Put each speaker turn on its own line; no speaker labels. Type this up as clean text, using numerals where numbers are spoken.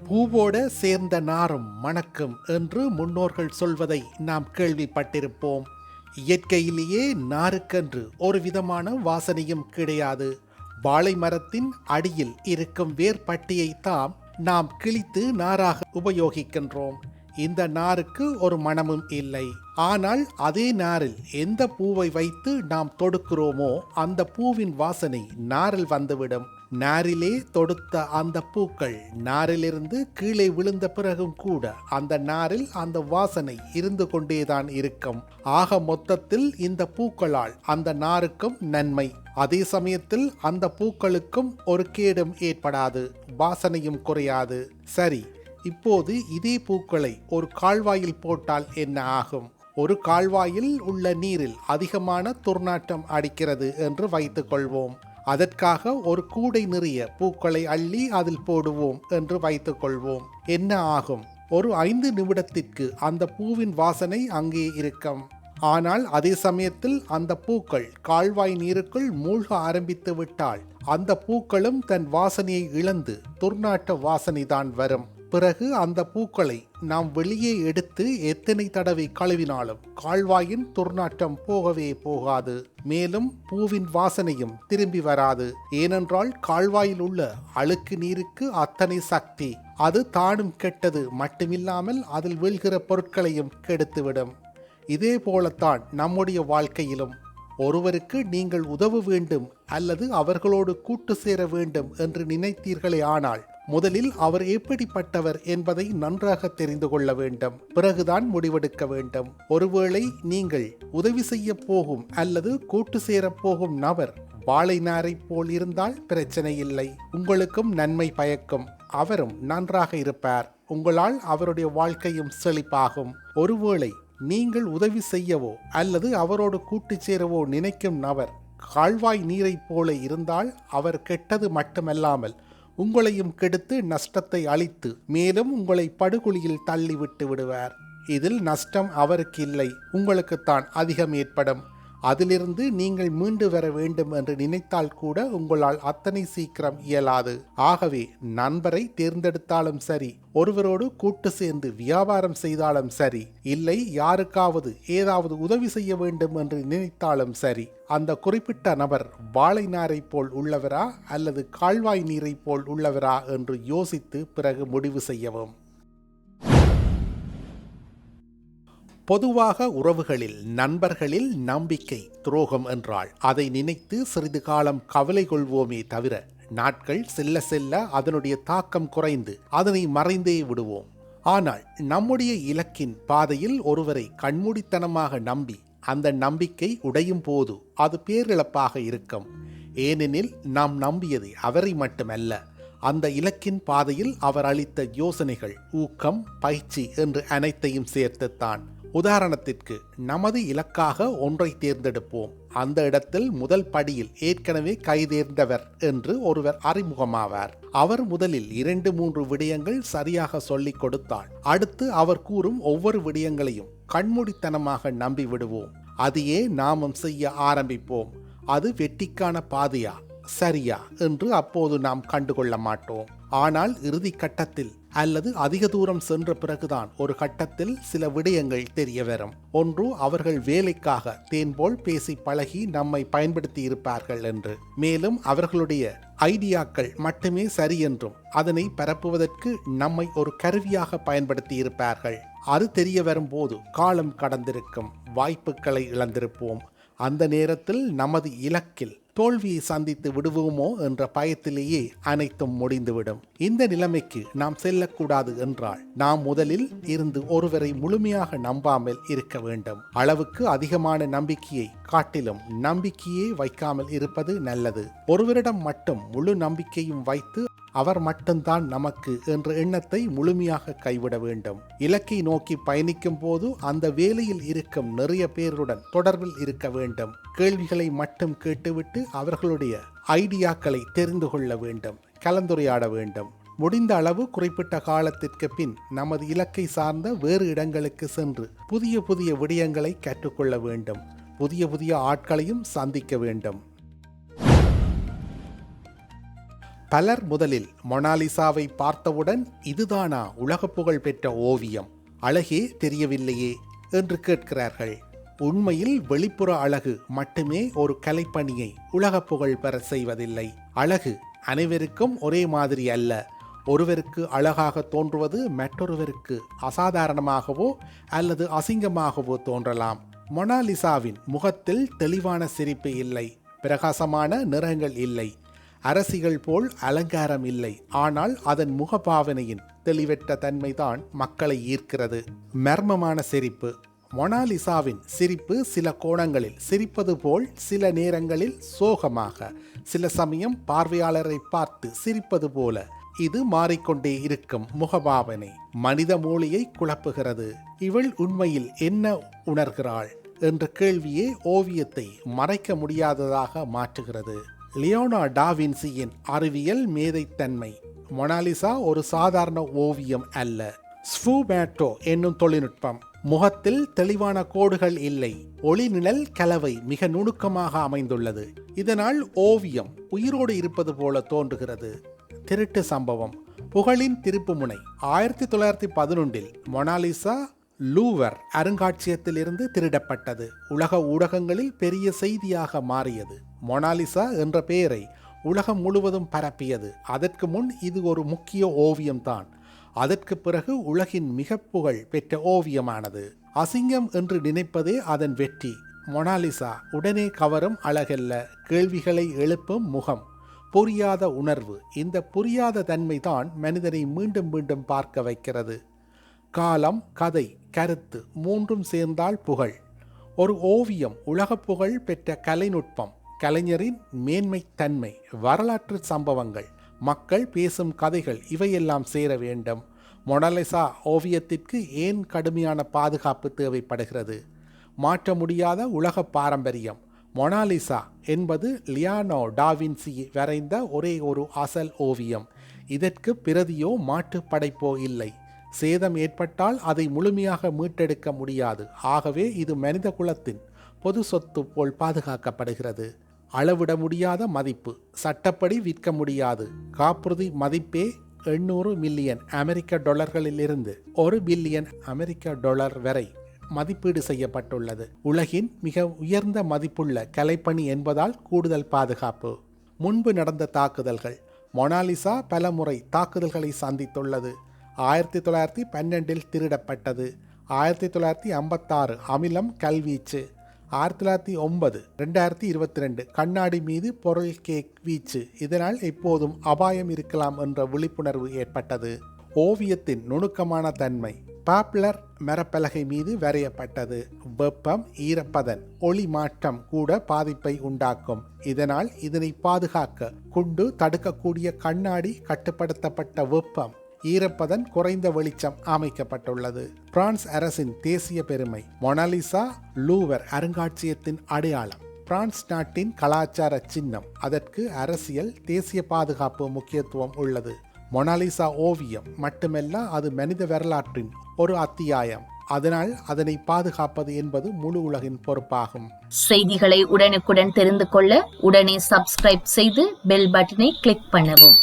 பூவோட சேர்ந்த நாரும் மணக்கும் என்று முன்னோர்கள் சொல்வதை நாம் கேள்விப்பட்டிருப்போம். இயற்கையிலேயே நாருக்கென்று ஒரு விதமான வாசனையும் கிடையாது. வாழை மரத்தின் அடியில் இருக்கும் வேர்பட்டியை தாம் நாம் கிழித்து நாராக உபயோகிக்கின்றோம். இந்த நாருக்கு ஒரு மணமும் இல்லை. ஆனால் அதே நாரில் எந்த பூவை வைத்து நாம் தொடுக்கிறோமோ அந்த பூவின் வாசனை நாரில் வந்துவிடும். நாரிலே தொடுத்த அந்த பூக்கள் நாரிலிருந்து கீழே விழுந்த பிறகும் கூட அந்த நாரில் அந்த வாசனை இருந்து கொண்டேதான் இருக்கும். ஆக மொத்தத்தில் இந்த பூக்களால் அந்த நாருக்கும் நன்மை, அதே சமயத்தில் அந்த பூக்களுக்கும் ஒரு கேடும் ஏற்படாது, வாசனையும் குறையாது. சரி, இப்போது இதே பூக்களை ஒரு கால்வாயில் போட்டால் என்ன ஆகும்? ஒரு கால்வாயில் உள்ள நீரில் அதிகமான துர்நாற்றம் அடிக்கிறது என்று வைத்துக் கொள்வோம். அதற்காக ஒரு கூடை நிறைய பூக்களை அள்ளி அதில் போடுவோம் என்று வைத்துக் கொள்வோம். என்ன ஆகும்? ஒரு 5 நிமிடத்திற்கு அந்த பூவின் வாசனை அங்கே இருக்கும். ஆனால் அதே சமயத்தில் அந்த பூக்கள் கால்வாய் நீருக்குள் மூழ்க ஆரம்பித்து விட்டால் அந்த பூக்களும் தன் வாசனையை இழந்து துர்நாற்ற வாசனைதான் வரும். பிறகு அந்த பூக்களை நாம் வெளியே எடுத்து எத்தனை தடவை கழுவினாலும் கால்வாயின் துர்நாற்றம் போகவே போகாது. மேலும் பூவின் வாசனையும் திரும்பி வராது. ஏனென்றால் கால்வாயில் உள்ள அழுக்கு நீருக்கு அத்தனை சக்தி. அது தானும் கெட்டது மட்டுமில்லாமல் அதில் வீழ்கிற பொருட்களையும் கெடுத்துவிடும். இதே போலத்தான் நம்முடைய வாழ்க்கையிலும் ஒருவருக்கு நீங்கள் உதவ வேண்டும் அல்லது அவர்களோடு கூட்டு சேர வேண்டும் என்று நினைத்தீர்களே, ஆனால் முதலில் அவர் எப்படிப்பட்டவர் என்பதை நன்றாக தெரிந்து கொள்ள வேண்டும். பிறகுதான் முடிவெடுக்க வேண்டும். ஒருவேளை நீங்கள் உதவி செய்ய போகும் அல்லது கூட்டு சேரப் போகும் நபர் வாழை நாரை போல் இருந்தால் பிரச்சனை இல்லை, உங்களுக்கும் நன்மை பயக்கும், அவரும் நன்றாக இருப்பார், உங்களால் அவருடைய வாழ்க்கையும் செழிப்பாகும். ஒருவேளை நீங்கள் உதவி செய்யவோ அல்லது அவரோடு கூட்டு சேரவோ நினைக்கும் நபர் கால்வாய் நீரை போல இருந்தால் அவர் கெட்டது மட்டுமல்லாமல் உங்களையும் கெடுத்து நஷ்டத்தை அளித்து மேலும் உங்களை படுகுழியில் தள்ளிவிட்டு விடுவார். இதில் நஷ்டம் அவருக்கு இல்லை, உங்களுக்குத்தான் அதிகம் ஏற்படும். அதிலிருந்து நீங்கள் மீண்டு வர வேண்டும் என்று நினைத்தால் கூட உங்களால் அத்தனை சீக்கிரம் இயலாது. ஆகவே நண்பரை தேர்ந்தெடுத்தாலும் சரி, ஒருவரோடு கூட்டு சேர்ந்து வியாபாரம் செய்தாலும் சரி, இல்லை யாருக்காவது ஏதாவது உதவி செய்ய வேண்டும் என்று நினைத்தாலும் சரி, அந்த குறிப்பிட்ட நபர் வாழை நாரை போல் உள்ளவரா அல்லது கால்வாய் நீரை போல் உள்ளவரா என்று யோசித்து பிறகு முடிவு செய்யவும். பொதுவாக உறவுகளில், நண்பர்களில் நம்பிக்கை துரோகம் என்றால் அதை நினைத்து சிறிது காலம் கவலை கொள்வோமே தவிர நாட்கள் செல்ல செல்ல அதனுடைய தாக்கம் குறைந்து அதனை மறைந்தே விடுவோம். ஆனால் நம்முடைய இலக்கின் பாதையில் ஒருவரை கண்மூடித்தனமாக நம்பி அந்த நம்பிக்கை உடையும் போது அது பேரிழப்பாக இருக்கும். ஏனெனில் நாம் நம்பியது அவரை மட்டுமல்ல, அந்த இலக்கின் பாதையில் அவர் அளித்த யோசனைகள், ஊக்கம், பயிற்சி என்று அனைத்தையும் சேர்த்துத்தான். உதாரணத்திற்கு, நமது இலக்காக ஒன்றை தேர்ந்தெடுப்போம். அந்த இடத்தில் முதல் படியில் ஏற்கனவே கைதேர்ந்தவர் என்று ஒருவர் அறிமுகமாவார். அவர் முதலில் 2-3 விடயங்கள் சரியாக சொல்லிக் கொடுத்தால் அடுத்து அவர் கூறும் ஒவ்வொரு விடயங்களையும் கண்மூடித்தனமாக நம்பி விடுவோம். அதையே நாமும் செய்ய ஆரம்பிப்போம். அது வெற்றிக்கான பாதையா சரியா என்று அப்போது நாம் கண்டுகொள்ள மாட்டோம். ஆனால் இறுதி கட்டத்தில் அல்லது அதிக தூரம் சென்ற பிறகுதான் ஒரு கட்டத்தில் சில விடயங்கள் தெரிய வரும். ஒன்று, அவர்கள் வேலைக்காக தேன்போல் பேசி பழகி நம்மை பயன்படுத்தி இருப்பார்கள் என்று, மேலும் அவர்களுடைய ஐடியாக்கள் மட்டுமே சரி என்றும் அதனை பரப்புவதற்கு நம்மை ஒரு கருவியாக பயன்படுத்தி இருப்பார்கள். அது தெரிய வரும்போது காலம் கடந்திருக்கும், வாய்ப்புகளை இழந்திருப்போம். அந்த நேரத்தில் நமது இலக்கில் தோல்வியை சந்தித்து விடுவோமோ என்ற பயத்திலேயே அனைத்தும் முடிந்துவிடும். இந்த நிலைமைக்கு நாம் செல்லக்கூடாது என்றால் நாம் முதலில் இருந்து ஒருவரை முழுமையாக நம்பாமல் இருக்க வேண்டும். அளவுக்கு அதிகமான நம்பிக்கையை காட்டிலும் நம்பிக்கையே வைக்காமல் இருப்பது நல்லது. ஒருவரிடம் மட்டும் முழு நம்பிக்கையும் வைத்து அவர் மட்டும்தான் நமக்கு என்ற எண்ணத்தை முழுமையாக கைவிட வேண்டும். இலக்கை நோக்கி பயணிக்கும் போது அந்த வேலையில் இருக்கும் நிறைய பேருடன் தொடர்பில் இருக்க வேண்டும். கேள்விகளை மட்டும் கேட்டுவிட்டு அவர்களுடைய ஐடியாக்களை தெரிந்து கொள்ள வேண்டும், கலந்துரையாட வேண்டும். முடிந்த அளவு குறிப்பிட்ட காலத்திற்கு பின் நமது இலக்கை சார்ந்த வேறு இடங்களுக்கு சென்று புதிய புதிய விடயங்களை கற்றுக்கொள்ள வேண்டும். புதிய புதிய ஆட்களையும் சந்திக்க வேண்டும். பலர் முதலில் மொனாலிசாவை பார்த்தவுடன் இதுதானா உலக புகழ் பெற்ற ஓவியம், அழகே தெரியவில்லையே என்று கேட்கிறார்கள். உண்மையில் வெளிப்புற அழகு மட்டுமே ஒரு கலைப்பணியை உலக புகழ் பெற செய்வதில்லை. அழகு அனைவருக்கும் ஒரே மாதிரி அல்ல. ஒருவருக்கு அழகாக தோன்றுவது மற்றொருவருக்கு அசாதாரணமாகவோ அல்லது அசிங்கமாகவோ தோன்றலாம். மொனாலிசாவின் முகத்தில் தெளிவான சிரிப்பு இல்லை, பிரகாசமான நிறங்கள் இல்லை, அரசிகள் போல் அலங்காரம் இல்லை. ஆனால் அதன் முகபாவனையின் தெளிவற்ற தன்மைதான் மக்களை ஈர்க்கிறது. மர்மமான சிரிப்பு. மொனாலிசாவின் சிரிப்பு சில கோணங்களில் சிரிப்பது போல், சில நேரங்களில் சோகமாக, சில சமயம் பார்வையாளரை பார்த்து சிரிப்பது போல. இது மாறிக்கொண்டே இருக்கும் முகபாவனை மனித மூளையை குழப்புகிறது. இவள் உண்மையில் என்ன உணர்கிறாள் என்ற கேள்வியே ஓவியத்தை மறைக்க முடியாததாக மாற்றுகிறது. லியோனா டா வின்சியின் அறிவியல் மேதைத்தன்மை. மொனாலிசா ஒரு சாதாரண ஓவியம் அல்ல. ஸ்ஃபுமேட்டோ என்னும் தொழில்நுட்பம். முகத்தில் தெளிவான கோடுகள் இல்லை, ஒளி நிழல் கலவை மிக நுணுக்கமாக அமைந்துள்ளது. இதனால் ஓவியம் உயிரோடு இருப்பது போல தோன்றுகிறது. திருட்டு சம்பவம். புகழின் திருப்புமுனை. 1911 மொனாலிசா லூவர் அருங்காட்சியகத்திலிருந்து திருடப்பட்டது. உலக ஊடகங்களில் பெரிய செய்தியாக மாறியது. மொனாலிசா என்ற பெயரை உலகம் முழுவதும் பரப்பியது. அதற்கு முன் இது ஒரு முக்கிய ஓவியம்தான். அதற்கு பிறகு உலகின் மிக புகழ் பெற்ற ஓவியமானது. அசிங்கம் என்று நினைப்பதே அதன் வெற்றி. மொனாலிசா உடனே கவரும் அழகல்ல, கேள்விகளை எழுப்பும் முகம், புரியாத உணர்வு. இந்த புரியாத தன்மைதான் மனிதனை மீண்டும் மீண்டும் பார்க்க வைக்கிறது. காலம், கதை, கருத்து மூன்றும் சேர்ந்தால் புகழ். ஒரு ஓவியம் உலக புகழ் பெற்ற கலைநுட்பம், கலைஞரின் மேன்மை தன்மை, வரலாற்று சம்பவங்கள், மக்கள் பேசும் கதைகள் இவையெல்லாம் சேர வேண்டும். மொனாலிசா ஓவியத்திற்கு ஏன் கடுமையான பாதுகாப்பு தேவைப்படுகிறது? மாற்ற முடியாத உலக பாரம்பரியம். மொனாலிசா என்பது லியோனா டா வின்சி வரைந்த ஒரே ஒரு அசல் ஓவியம். இதற்கு பிரதியோ மாற்று படைப்போ இல்லை. சேதம் ஏற்பட்டால் அதை முழுமையாக மீட்டெடுக்க முடியாது. ஆகவே இது மனித குலத்தின் பொது சொத்து போல் பாதுகாக்கப்படுகிறது. அளவிட முடியாத மதிப்பு. சட்டப்படி விற்க முடியாது. காப்புறுதி மதிப்பே 800 மில்லியன் அமெரிக்க டாலர்களிலிருந்து 1 பில்லியன் அமெரிக்க டாலர் வரை மதிப்பீடு செய்யப்பட்டுள்ளது. உலகின் மிக உயர்ந்த மதிப்புள்ள கலைப்பணி என்பதால் கூடுதல் பாதுகாப்பு. முன்பு நடந்த தாக்குதல்கள். மொனாலிசா பல முறை தாக்குதல்களை சந்தித்துள்ளது. 1912 திருடப்பட்டது. 1956 அமிலம் கல்வீச்சு. 1909 2022 கண்ணாடி மீது பொருள் கேக் வீச்சு. இதனால் எப்போதும் அபாயம் இருக்கலாம் என்ற விழிப்புணர்வு ஏற்பட்டது. ஓவியத்தின் நுணுக்கமான தன்மை. பாப்புலர் மரப்பலகை மீது வரையப்பட்டது. வெப்பம், ஈரப்பதன், ஒளி மாற்றம் கூட பாதிப்பை உண்டாக்கும். இதனால் இதனை பாதுகாக்க குண்டு தடுக்கக்கூடிய கண்ணாடி, கட்டுப்படுத்தப்பட்ட வெப்பம், ஈரப்பதன், குறைந்த வெளிச்சம் அமைக்கப்பட்டுள்ளது. பிரான்ஸ் அரசின் தேசிய பெருமை. மொனாலிசா லூவர் அருங்காட்சியகத்தின் அடையாளம். பிரான்ஸ் நாட்டின் கலாச்சார சின்னம். அதற்கு அரசியல், தேசிய பாதுகாப்பு முக்கியத்துவம் உள்ளது. மொனாலிசா ஓவியம் மட்டுமல்ல, அது மனித வரலாற்றின் ஒரு அத்தியாயம். அதனால் அதனை பாதுகாப்பது என்பது முழு உலகின் பொறுப்பாகும்.
செய்திகளை உடனுக்குடன் தெரிந்து கொள்ள உடனே சப்ஸ்கிரைப் செய்து பெல் பட்டனை கிளிக் பண்ணவும்.